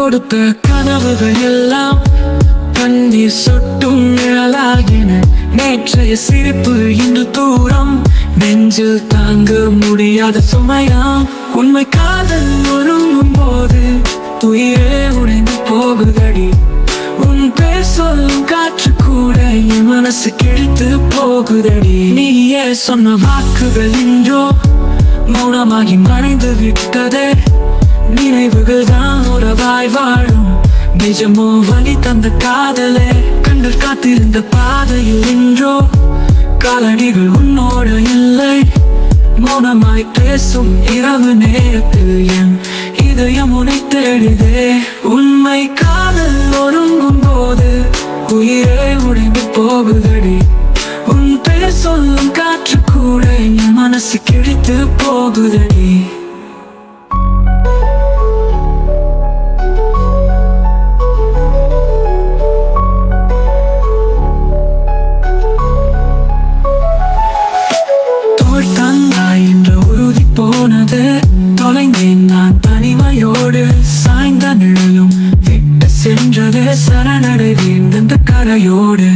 கொடுத்த கனவுகள் எல்லாம் கண்ணீர் சொட்டும் நிழலாகின. நேற்றைய சிரிப்பு இன்று தூரம், நெஞ்சில் தாங்க முடியாத சுமையாம். உண்மை காதல் ஒருங்கும் போது உயிரே உடைந்து போகுதடி. உன் பேர் சொல்லும் காற்று கூட என் மனசு கிழித்து போகுதடி. நீயே சொன்ன வாக்குகள் இன்றோ மௌனமாகி மறைந்து விட்டதே. நினைவுகள் தான் உறவாய் வாழும், நிஜமோ வழி தந்த காதலே. கண்கள் காத்திருந்த பாதையில் இன்றோ காலடிகள் உன்னோடு இல்லை. மௌனமாய் பேசும் இரவு நேரத்தில் என் இதயம் உன்னை தேடுதே. உண்மை காதல் ஒருங்கும் போது உயிரே உடைந்து போகுதடி. உன் பேர் சொல்லும் காற்று கூட என் மனசு கிழித்து போகுதடி. போனது தொலைந்தேன் நான் தனிமையோடு. சாய்ந்த நிழலும் விட்டு சென்றது, சரணடைவேன் இந்த கரையோடு.